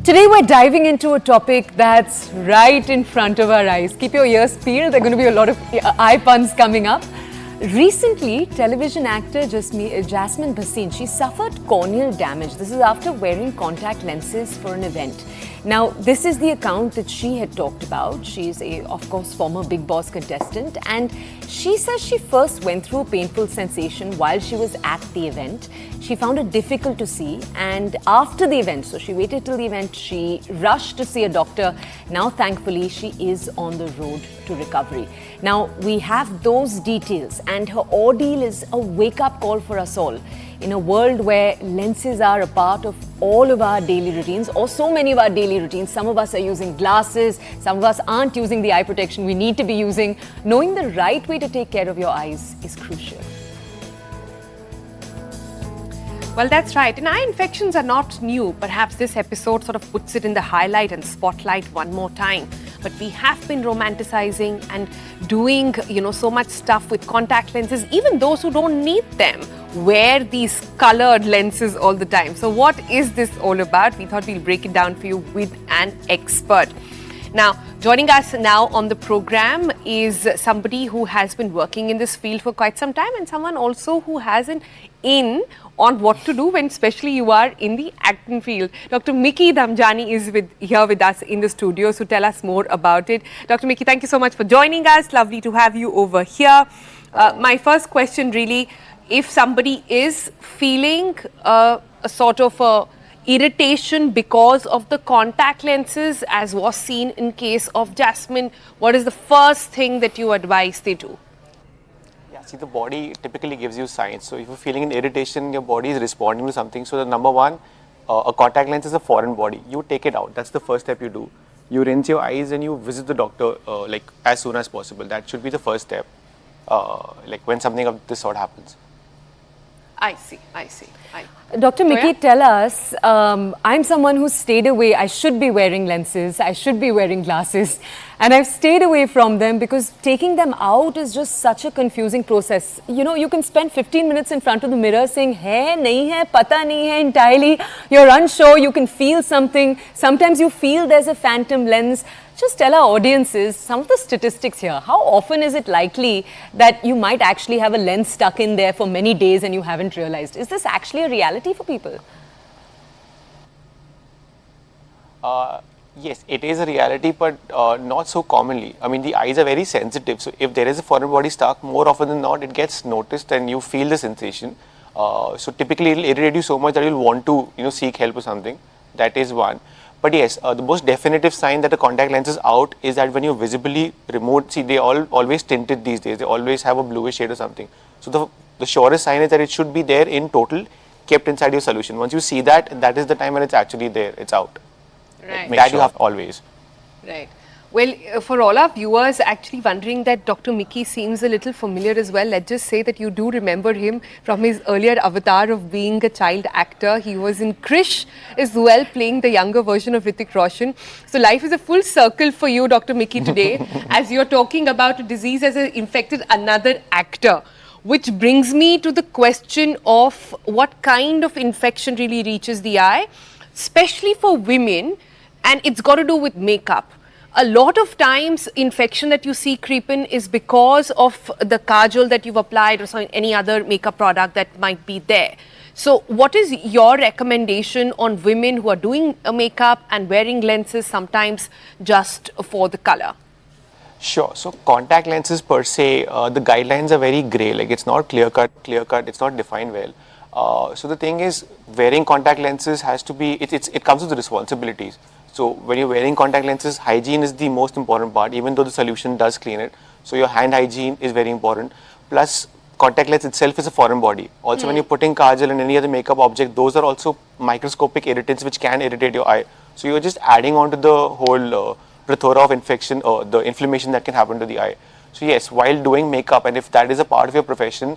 Today we're diving into a topic that's right in front of our eyes. Keep your ears peeled, there are going to be a lot of eye puns coming up. Recently, television actor Jasmine Bhasin, she suffered corneal damage. This is after wearing contact lenses for an event. Now, this is the account that she had talked about. She's of course, former Bigg Boss contestant, and she says she first went through a painful sensation while she was at the event. She found it difficult to see, and after the event, so she waited till the event, she rushed to see a doctor. Now, thankfully, she is on the road to recovery. Now, we have those details, and her ordeal is a wake-up call for us all. In a world where lenses are a part of all of our daily routines, or so many of our daily routines, some of us are using glasses, some of us aren't using the eye protection we need to be using. Knowing the right way to take care of your eyes is crucial. Well, that's right. And eye infections are not new. Perhaps this episode sort of puts it in the highlight and spotlight one more time. But we have been romanticizing and doing, so much stuff with contact lenses. Even those who don't need them wear these colored lenses all the time. So what is this all about? We thought we'll break it down for you with an expert. Now, joining us now on the program is somebody who has been working in this field for quite some time, and someone also who has an in on what to do when especially you are in the acting field. Dr. Mickey Dhamjani is here with us in the studio to tell us more about it. Dr. Mickey, thank you so much for joining us. Lovely to have you over here. My first question really, if somebody is feeling a sort of irritation because of the contact lenses, as was seen in case of Jasmine, what is the first thing that you advise they do? Yeah, see, the body typically gives you signs. So if you're feeling an irritation, your body is responding to something. So the number one, a contact lens is a foreign body. You take it out. That's the first step you do. You rinse your eyes and you visit the doctor like as soon as possible. That should be the first step. Like when something of this sort happens. I see. Dr. Mickey, tell us, I'm someone who stayed away. I should be wearing lenses, I should be wearing glasses, and I've stayed away from them because taking them out is just such a confusing process. You can spend 15 minutes in front of the mirror saying, hai, nahi hai, pata nahi hai entirely. You're unsure, you can feel something. Sometimes you feel there's a phantom lens. Just tell our audiences some of the statistics here. How often is it likely that you might actually have a lens stuck in there for many days and you haven't realized? Is this actually a reality for people? Yes, it is a reality, but not so commonly. I mean, the eyes are very sensitive. So if there is a foreign body stuck, more often than not, it gets noticed and you feel the sensation. So typically, it will irritate you so much that you'll want to, seek help or something. That is one. But yes, the most definitive sign that a contact lens is out is that when you visibly remove, see, they always tinted these days. They always have a bluish shade or something. So the surest sign is that it should be there in total, kept inside your solution. Once you see that, that is the time when it's actually there. It's out. Right. That you have always. Right. Well, for all our viewers actually wondering that Dr. Mickey seems a little familiar as well, let's just say that you do remember him from his earlier avatar of being a child actor. He was in Krish as well, playing the younger version of Hrithik Roshan. So life is a full circle for you, Dr. Mickey, today, as you're talking about a disease that has infected another actor. Which brings me to the question of what kind of infection really reaches the eye, especially for women, and it's got to do with makeup. A lot of times, infection that you see creep in is because of the kajal that you've applied or any other makeup product that might be there. So, what is your recommendation on women who are doing a makeup and wearing lenses sometimes just for the color? Sure. So, contact lenses per se, the guidelines are very grey. Like it's not clear cut. It's not defined well. So the thing is, wearing contact lenses has to be. It comes with responsibilities. So when you're wearing contact lenses, hygiene is the most important part, even though the solution does clean it. So your hand hygiene is very important. Plus, contact lens itself is a foreign body. Also, when you're putting kajal and any other makeup object, those are also microscopic irritants which can irritate your eye. So you're just adding on to the whole plethora of infection or the inflammation that can happen to the eye. So yes, while doing makeup, and if that is a part of your profession,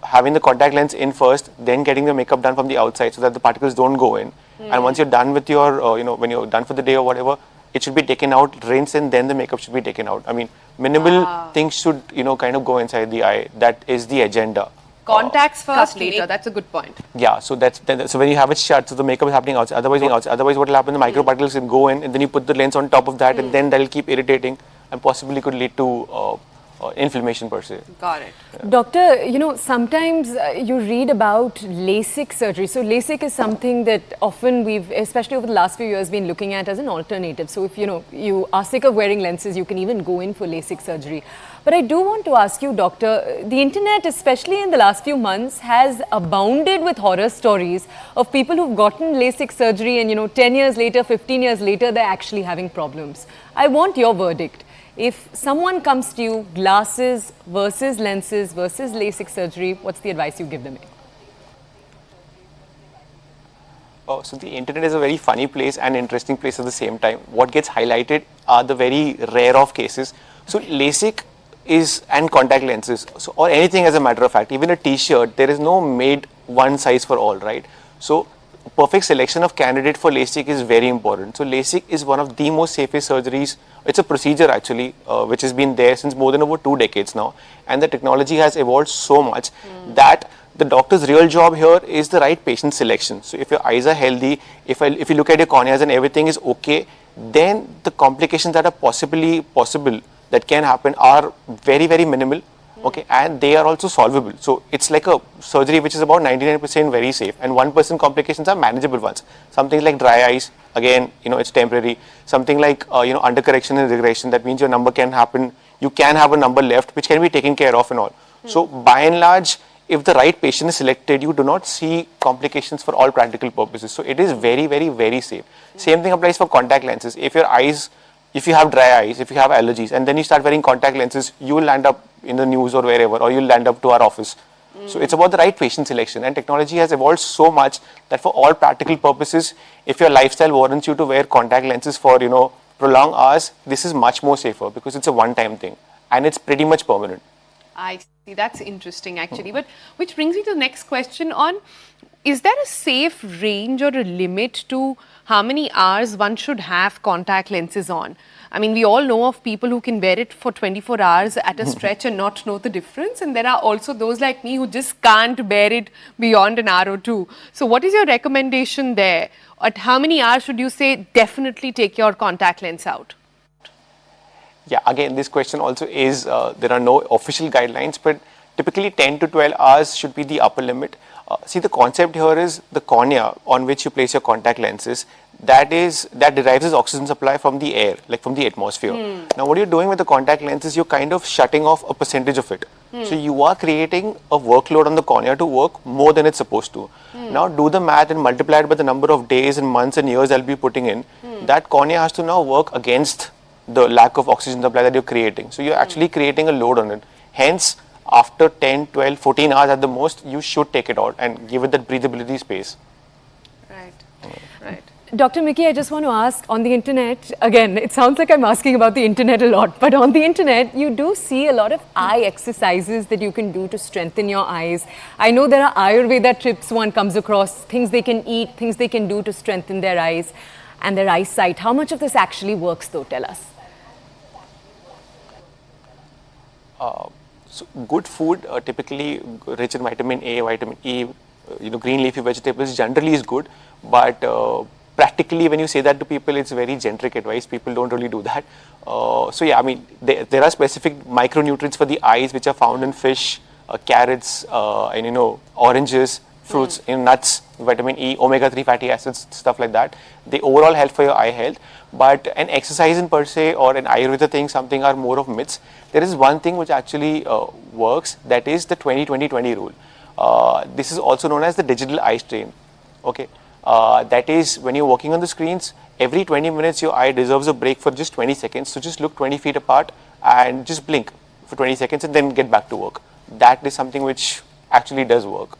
having the contact lens in first, then getting the makeup done from the outside so that the particles don't go in. And once you're done with your, when you're done for the day or whatever, it should be taken out, rinse, and then the makeup should be taken out. I mean, minimal things should, kind of go inside the eye. That is the agenda. Contacts first, cut later. That's a good point. Yeah, so so when you have it shut, so the makeup is happening outside. Otherwise, what will happen? The microparticles can go in, and then you put the lens on top of that, and then that'll keep irritating, and possibly could lead to inflammation per se. Got it. Doctor, sometimes you read about LASIK surgery. So LASIK is something that often we've, especially over the last few years, been looking at as an alternative. So if you are sick of wearing lenses, you can even go in for LASIK surgery. But I do want to ask you, doctor, the internet, especially in the last few months, has abounded with horror stories of people who've gotten LASIK surgery and 10 years later, 15 years later, they're actually having problems. I want your verdict. If someone comes to you, glasses versus lenses versus LASIK surgery, what's the advice you give them? Oh, so the internet is a very funny place and interesting place at the same time. What gets highlighted are the very rare of cases. So LASIK and contact lenses, or anything as a matter of fact, even a t-shirt, there is no made one size for all, right? So perfect selection of candidate for LASIK is very important. So LASIK is one of the most safest surgeries. It's a procedure actually, which has been there since more than over 2 decades now. And the technology has evolved so much that the doctor's real job here is the right patient selection. So if your eyes are healthy, if you look at your corneas and everything is okay, then the complications that are possibly possible that can happen are very, very minimal. Okay, and they are also solvable. So it's like a surgery which is about 99% very safe, and 1% complications are manageable ones. Something like dry eyes, again, it's temporary. Something like undercorrection and regression, that means your number can happen. You can have a number left which can be taken care of and all. So by and large, if the right patient is selected, you do not see complications for all practical purposes. So it is very, very, very safe. Same thing applies for contact lenses. If you have dry eyes, if you have allergies, and then you start wearing contact lenses, you will land up in the news or wherever, or you'll land up to our office. So it's about the right patient selection, and technology has evolved so much that for all practical purposes, if your lifestyle warrants you to wear contact lenses for prolonged hours, this is much more safer because it's a one-time thing and it's pretty much permanent. I see. That's interesting actually. But which brings me to the next question on, is there a safe range or a limit to how many hours one should have contact lenses on? I mean, we all know of people who can wear it for 24 hours at a stretch and not know the difference. And there are also those like me who just can't bear it beyond an hour or two. So what is your recommendation there? At how many hours should you say definitely take your contact lens out? Yeah, again, this question also is, there are no official guidelines, but typically 10 to 12 hours should be the upper limit. See, the concept here is the cornea on which you place your contact lenses, that derives its oxygen supply from the air, like from the atmosphere. Now, what you're doing with the contact lens is you're kind of shutting off a percentage of it. So you are creating a workload on the cornea to work more than it's supposed to. Now, do the math and multiply it by the number of days and months and years I'll be putting in. That cornea has to now work against the lack of oxygen supply that you're creating. So you're actually creating a load on it. Hence, after 10, 12, 14 hours at the most, you should take it out and give it that breathability space. Right. Dr. Mickey, I just want to ask, on the internet, again, it sounds like I'm asking about the internet a lot, but on the internet, you do see a lot of eye exercises that you can do to strengthen your eyes. I know there are Ayurveda tips one comes across, things they can eat, things they can do to strengthen their eyes and their eyesight. How much of this actually works though? Tell us. So good food, typically rich in vitamin A, vitamin E, green leafy vegetables generally is good, but practically when you say that to people, it's very generic advice. People don't really do that. So yeah, I mean, there are specific micronutrients for the eyes which are found in fish, carrots, and oranges, fruits, nuts, vitamin E, omega-3 fatty acids, stuff like that. They overall help for your eye health. But an exercise in per se or an Ayurveda thing, something are more of myths. There is one thing which actually works, that is the 20-20-20 rule. This is also known as the digital eye strain. Okay, that is when you're working on the screens, every 20 minutes your eye deserves a break for just 20 seconds. So just look 20 feet apart and just blink for 20 seconds and then get back to work. That is something which actually does work.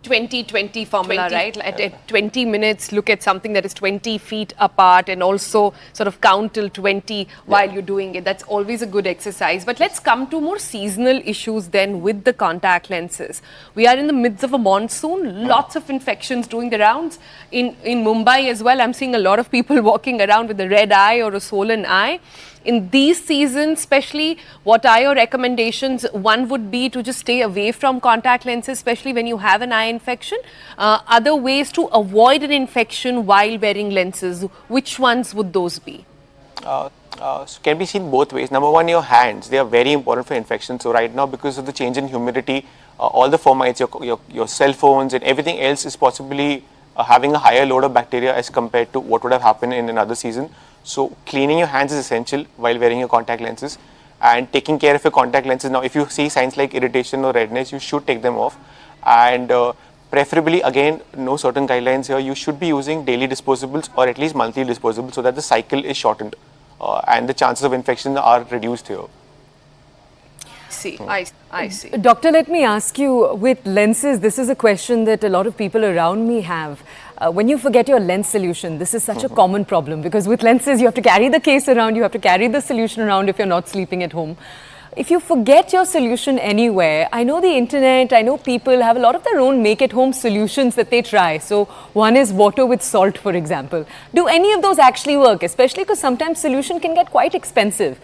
20-20 formula, right? At 20 minutes, look at something that is 20 feet apart and also sort of count till 20 while you're doing it. That's always a good exercise. But let's come to more seasonal issues then with the contact lenses. We are in the midst of a monsoon, lots of infections doing the rounds. In Mumbai as well, I'm seeing a lot of people walking around with a red eye or a swollen eye. in these seasons, especially, what are your recommendations? One would be to just stay away from contact lenses, especially when you have an eye infection. Other ways to avoid an infection while wearing lenses, which ones would those be? So can be seen both ways. Number one, your hands, they are very important for infection. So right now, because of the change in humidity, all the fomites, your cell phones and everything else is possibly having a higher load of bacteria as compared to what would have happened in another season. So cleaning your hands is essential while wearing your contact lenses, and taking care of your contact lenses. Now, if you see signs like irritation or redness, you should take them off, and preferably, again, no certain guidelines here, you should be using daily disposables or at least monthly disposables so that the cycle is shortened and the chances of infection are reduced here. I see. Doctor, let me ask you, with lenses, this is a question that a lot of people around me have. When you forget your lens solution, this is such a common problem, because with lenses, you have to carry the case around, you have to carry the solution around if you're not sleeping at home. If you forget your solution anywhere, I know the internet, I know people have a lot of their own make-at-home solutions that they try. So one is water with salt, for example. Do any of those actually work, especially because sometimes solution can get quite expensive?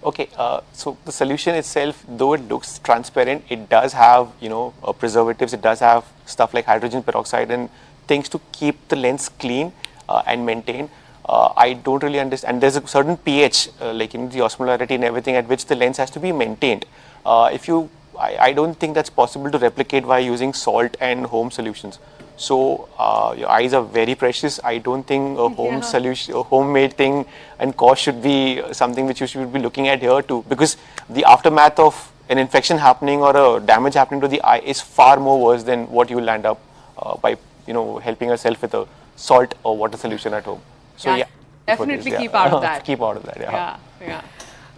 Okay, so the solution itself, though it looks transparent, it does have, preservatives, it does have stuff like hydrogen peroxide and things to keep the lens clean and maintained. I don't really understand. There's a certain pH, like in the osmolarity and everything, at which the lens has to be maintained. I don't think that's possible to replicate by using salt and home solutions. So your eyes are very precious. I don't think a home solution, a homemade thing and cost should be something which you should be looking at here too, because the aftermath of an infection happening or a damage happening to the eye is far more worse than what you will land up by helping yourself with a salt or water solution at home. So definitely keep out of that. Keep out of that. Yeah.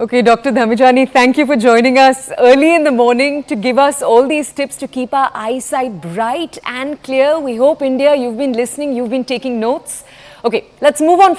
Okay, Dr. Dhamijani, thank you for joining us early in the morning to give us all these tips to keep our eyesight bright and clear. We hope, India, you've been listening, you've been taking notes. Okay, let's move on from